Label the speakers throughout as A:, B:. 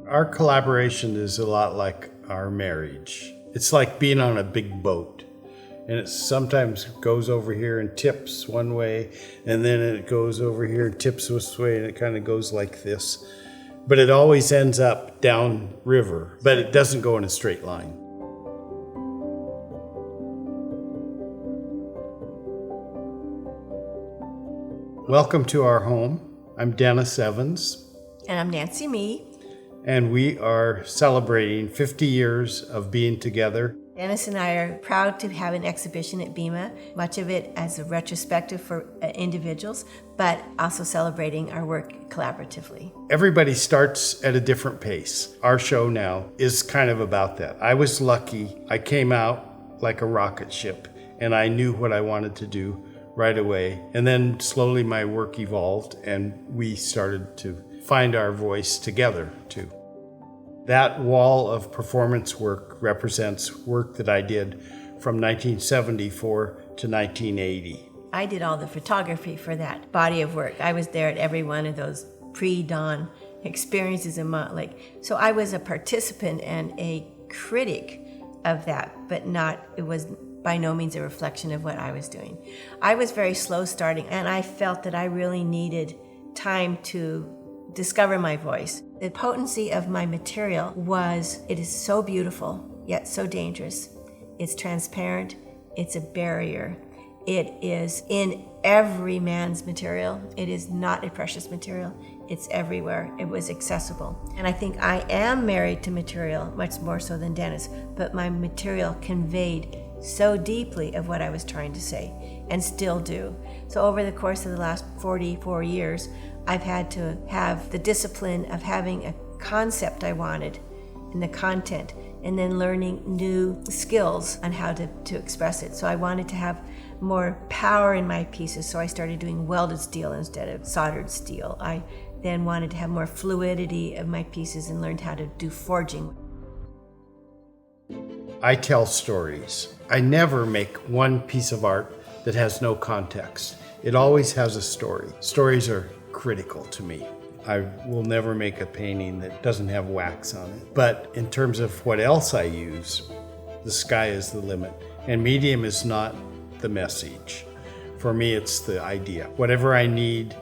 A: Our collaboration is a lot like our marriage. It's like being on a big boat. And it sometimes goes over here and tips one way, and then it goes over here and tips this way, and it kind of goes like this. But it always ends up down river, but it doesn't go in a straight line. Welcome to our home. I'm Dennis Evans.
B: And I'm Nancy Mee.
A: And we are celebrating 50 years of being together.
B: Dennis and I are proud to have an exhibition at BIMA, much of it as a retrospective for individuals, but also celebrating our work collaboratively.
A: Everybody starts at a different pace. Our show now is kind of about that. I was lucky. I came out like a rocket ship, and I knew what I wanted to do right away. And then slowly my work evolved, and we started to find our voice together too. That wall of performance work represents work that I did from 1974 to 1980.
B: I did all the photography for that body of work. I was there at every one of those pre-dawn experiences in Mont Lake. So I was a participant and a critic of that, but it was by no means a reflection of what I was doing. I was very slow starting, and I felt that I really needed time to discover my voice. The potency of my material was, it is so beautiful, yet so dangerous. It's transparent, it's a barrier. It is in every man's material. It is not a precious material. It's everywhere. It was accessible. And I think I am married to material, much more so than Dennis, but my material conveyed so deeply of what I was trying to say, and still do. So over the course of the last 44 years, I've had to have the discipline of having a concept I wanted and the content, and then learning new skills on how to express it. So I wanted to have more power in my pieces, so I started doing welded steel instead of soldered steel. I then wanted to have more fluidity of my pieces and learned how to do forging.
A: I tell stories. I never make one piece of art that has no context. It always has a story. Stories are critical to me. I will never make a painting that doesn't have wax on it. But in terms of what else I use, the sky is the limit. And medium is not the message. For me, it's the idea. Whatever I need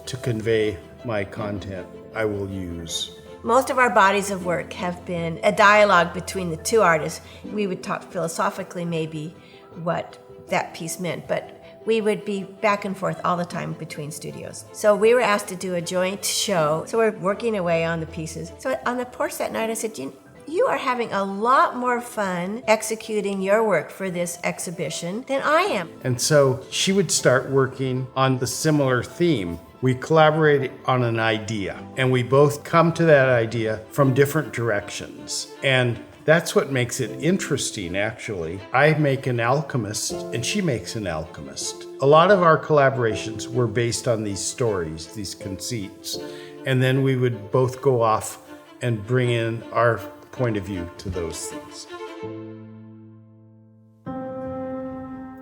A: to convey my content, I will use.
B: Most of our bodies of work have been a dialogue between the two artists. We would talk philosophically maybe what that piece meant, but we would be back and forth all the time between studios. So we were asked to do a joint show. So we're working away on the pieces. So on the porch that night, I said, you are having a lot more fun executing your work for this exhibition than I am.
A: And so she would start working on the similar theme. We collaborate on an idea, and we both come to that idea from different directions. And that's what makes it interesting, actually. I make an alchemist, and she makes an alchemist. A lot of our collaborations were based on these stories, these conceits, and then we would both go off and bring in our point of view to those things.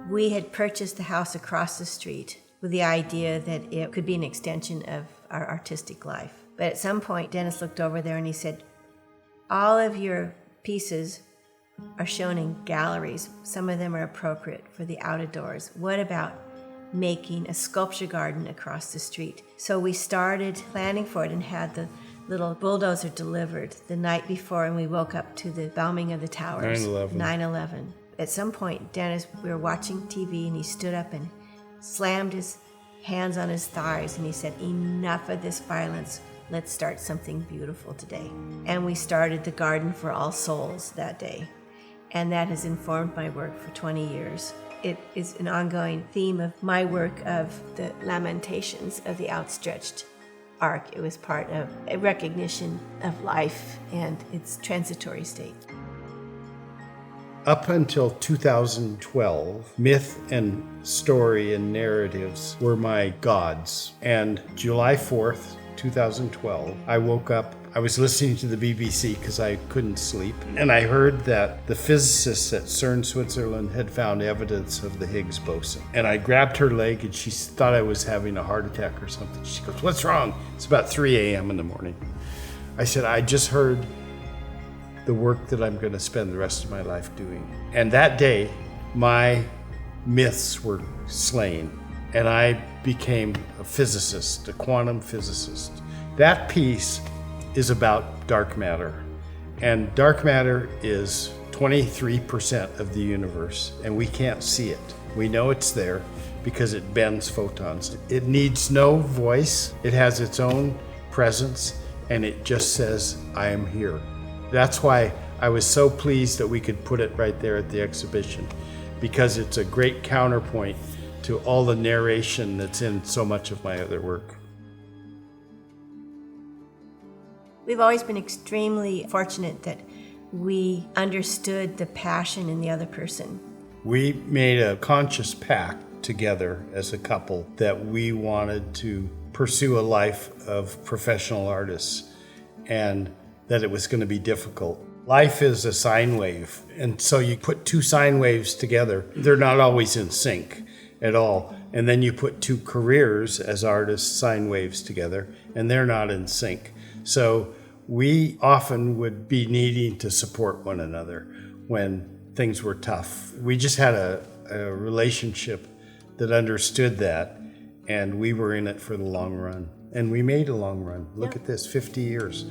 B: We had purchased the house across the street with the idea that it could be an extension of our artistic life. But at some point, Dennis looked over there and he said, all of your pieces are shown in galleries. Some of them are appropriate for the out of doors. What about making a sculpture garden across the street? So we started planning for it and had the little bulldozer delivered the night before, and we woke up to the bombing of the towers. 9/11. At some point, Dennis, we were watching TV, and he stood up and slammed his hands on his thighs, and he said, enough of this violence. Let's start something beautiful today. And we started the Garden for All Souls that day. And that has informed my work for 20 years. It is an ongoing theme of my work of the lamentations of the outstretched arc. It was part of a recognition of life and its transitory state.
A: Up until 2012, myth and story and narratives were my gods. And July 4th, 2012, I woke up. I was listening to the BBC because I couldn't sleep, and I heard that the physicists at CERN, Switzerland, had found evidence of the Higgs boson. And I grabbed her leg, and she thought I was having a heart attack or something. She goes, "What's wrong?" It's about 3 a.m. in the morning. I said, I just heard the work that I'm going to spend the rest of my life doing. And that day, my myths were slain, and I became a physicist, a quantum physicist. That piece is about dark matter. And dark matter is 23% of the universe, and we can't see it. We know it's there because it bends photons. It needs no voice. It has its own presence, and it just says, I am here. That's why I was so pleased that we could put it right there at the exhibition, because it's a great counterpoint to all the narration that's in so much of my other work.
B: We've always been extremely fortunate that we understood the passion in the other person.
A: We made a conscious pact together as a couple that we wanted to pursue a life of professional artists, and that it was going to be difficult. Life is a sine wave, and so you put two sine waves together. They're not always in sync at all. And then you put two careers as artists, sine waves together, and they're not in sync. So we often would be needing to support one another when things were tough. We just had a relationship that understood that, and we were in it for the long run. And we made a long run. Look at this, 50 years.